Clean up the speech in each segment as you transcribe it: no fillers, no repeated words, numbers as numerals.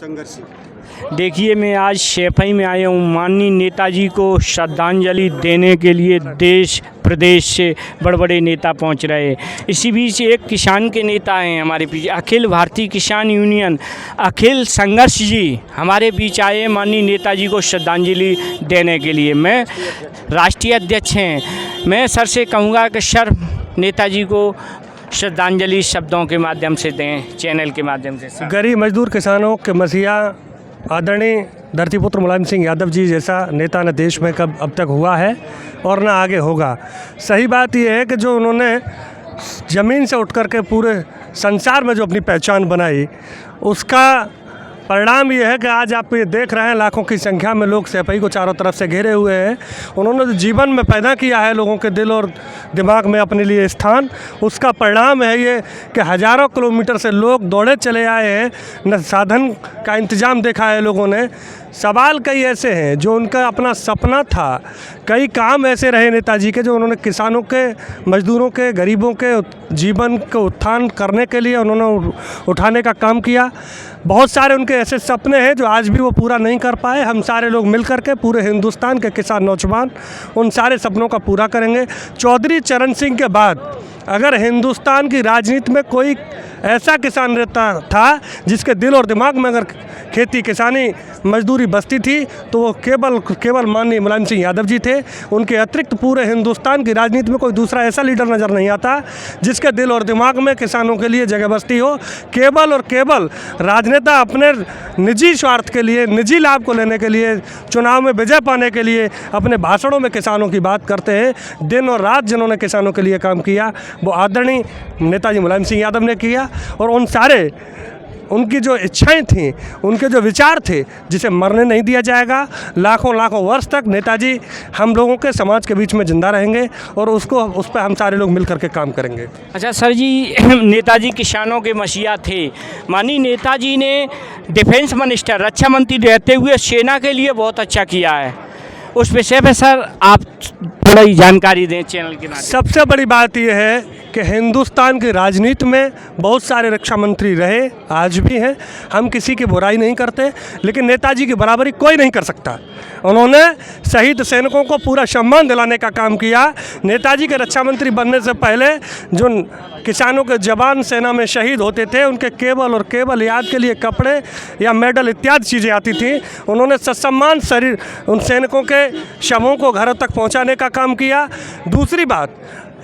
संघर्षी। देखिए, मैं आज शेफई में आया हूँ माननीय नेताजी को श्रद्धांजलि देने के लिए। देश प्रदेश से बड़े बड़े नेता पहुँच रहे हैं। इसी बीच एक किसान के नेता हैं हमारे पीछे, अखिल भारतीय किसान यूनियन अखिल संघर्ष जी हमारे बीच आए हैं माननीय नेताजी को श्रद्धांजलि देने के लिए। मैं राष्ट्रीय अध्यक्ष हैं। मैं सर से कहूँगा कि सर नेताजी को श्रद्धांजलि शब्दों के माध्यम से दें, चैनल के माध्यम से। गरीब मजदूर किसानों के मसीहा आदरणीय धरतीपुत्र मुलायम सिंह यादव जी जैसा नेता न देश में कब अब तक हुआ है और न आगे होगा। सही बात यह है कि जो उन्होंने ज़मीन से उठ कर के पूरे संसार में जो अपनी पहचान बनाई, उसका परिणाम ये है कि आज आप ये देख रहे हैं लाखों की संख्या में लोग सैफई को चारों तरफ से घेरे हुए हैं। उन्होंने जो जीवन में पैदा किया है लोगों के दिल और दिमाग में अपने लिए स्थान, उसका परिणाम है ये कि हज़ारों किलोमीटर से लोग दौड़े चले आए हैं। न साधन का इंतज़ाम देखा है लोगों ने। सवाल कई ऐसे हैं जो उनका अपना सपना था, कई काम ऐसे रहे नेताजी के जो उन्होंने किसानों के, मजदूरों के, गरीबों के जीवन को उत्थान करने के लिए उन्होंने उठाने का काम किया। बहुत सारे उनके ऐसे सपने हैं जो आज भी वो पूरा नहीं कर पाए। हम सारे लोग मिल कर के, पूरे हिंदुस्तान के किसान नौजवान उन सारे सपनों का पूरा करेंगे। चौधरी चरण सिंह के बाद अगर हिंदुस्तान की राजनीति में कोई ऐसा किसान रहता था जिसके दिल और दिमाग में अगर खेती किसानी मजदूरी बसती थी तो वो केवल माननीय मुलायम सिंह यादव जी थे। उनके अतिरिक्त पूरे हिंदुस्तान की राजनीति में कोई दूसरा ऐसा लीडर नज़र नहीं आता जिसके दिल और दिमाग में किसानों के लिए जगह बसती हो। केवल और केवल राजनेता अपने निजी स्वार्थ के लिए, निजी लाभ को लेने के लिए, चुनाव में विजय पाने के लिए अपने भाषणों में किसानों की बात करते हैं। दिन और रात जिन्होंने किसानों के लिए काम किया वो आदरणीय नेताजी मुलायम सिंह यादव ने किया। और उन सारे उनकी जो इच्छाएं थीं, उनके जो विचार थे, जिसे मरने नहीं दिया जाएगा। लाखों वर्ष तक नेताजी हम लोगों के समाज के बीच में जिंदा रहेंगे और उस पर हम सारे लोग मिल करके काम करेंगे। अच्छा सर जी, नेताजी किसानों के मसीहा थे। माननीय नेताजी ने डिफेंस मिनिस्टर, रक्षा मंत्री रहते हुए सेना के लिए बहुत अच्छा किया है। उस विषय पे सर आप थोड़ा ही जानकारी दें चैनल के माध्यम। सबसे बड़ी बात यह है कि हिंदुस्तान की राजनीति में बहुत सारे रक्षा मंत्री रहे, आज भी हैं। हम किसी की बुराई नहीं करते, लेकिन नेताजी की बराबरी कोई नहीं कर सकता। उन्होंने शहीद सैनिकों को पूरा सम्मान दिलाने का काम किया। नेताजी के रक्षा मंत्री बनने से पहले जो किसानों के जवान सेना में शहीद होते थे उनके केवल और केवल याद के लिए कपड़े या मेडल इत्यादि चीज़ें आती थी। उन्होंने ससम्मान शरीर उन सैनिकों के शवों को घरों तक पहुंचाने का काम किया। दूसरी बात,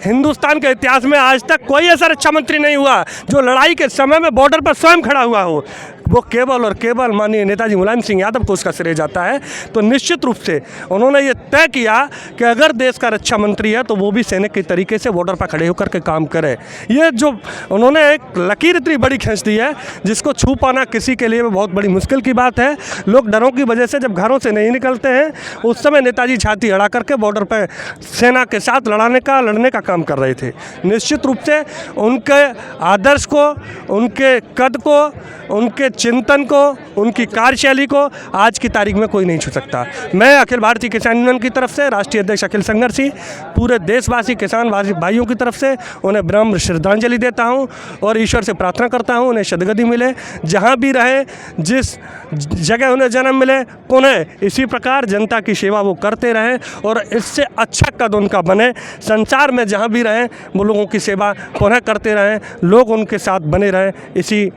हिंदुस्तान के इतिहास में आज तक कोई ऐसा रक्षा मंत्री नहीं हुआ जो लड़ाई के समय में बॉर्डर पर स्वयं खड़ा हुआ हो। वो केवल और केवल माननीय नेताजी मुलायम सिंह यादव को उसका श्रेय जाता है। तो निश्चित रूप से उन्होंने ये तय किया कि अगर देश का रक्षा मंत्री है तो वो भी सैनिक के तरीके से बॉर्डर पर खड़े होकर के काम करे। ये जो उन्होंने एक लकीर इतनी बड़ी खींच दी है जिसको छू पाना किसी के लिए बहुत बड़ी मुश्किल की बात है। लोग डरों की वजह से जब घरों से नहीं निकलते हैं, उस समय नेताजी छाती अड़ा करके बॉर्डर पर सेना के साथ लड़ने का काम कर रहे थे। निश्चित रूप से उनके आदर्श को, उनके कद को, उनके चिंतन को, उनकी कार्यशैली को आज की तारीख में कोई नहीं छू सकता। मैं अखिल भारतीय किसान यूनियन की तरफ से राष्ट्रीय अध्यक्ष अखिल संघर्षी पूरे देशवासी किसान भाइयों की तरफ से उन्हें विनम्र श्रद्धांजलि देता हूं और ईश्वर से प्रार्थना करता हूं उन्हें सद्गति मिले। जहां भी रहे, जिस जगह उन्हें जन्म मिले, उन्हें इसी प्रकार जनता की सेवा वो करते रहें और इससे अच्छा कद उनका बने। संसार में जहाँ भी रहें वो लोगों की सेवा पुनः करते रहें, लोग उनके साथ बने रहें। इसी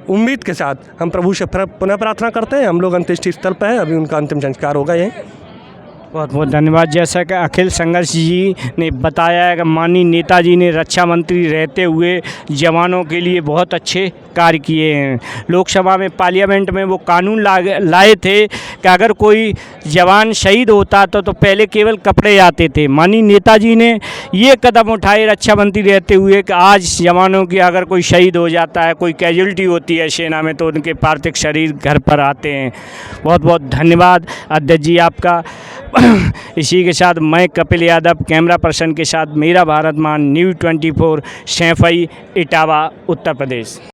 उम्मीद के साथ हम प्रभु से पुनः प्रार्थना करते हैं। हम लोग अंत्येष्टि स्थल पर हैं, अभी उनका अंतिम संस्कार होगा यहीं। बहुत बहुत धन्यवाद। जैसा कि अखिल संघर्ष जी ने बताया है कि माननीय नेताजी ने रक्षा मंत्री रहते हुए जवानों के लिए बहुत अच्छे कार्य किए हैं। लोकसभा में, पार्लियामेंट में वो कानून लाए थे कि अगर कोई जवान शहीद होता तो पहले केवल कपड़े आते थे। माननीय नेताजी ने ये कदम उठाए रक्षा मंत्री रहते हुए कि आज जवानों की अगर कोई शहीद हो जाता है, कोई कैजुअल्टी होती है सेना में, तो उनके पार्थिव शरीर घर पर आते हैं। बहुत बहुत धन्यवाद अध्यक्ष जी आपका। इसी के साथ मैं कपिल यादव कैमरा पर्सन के साथ मेरा भारत मान न्यूज़ 24 शेफई इटावा उत्तर प्रदेश।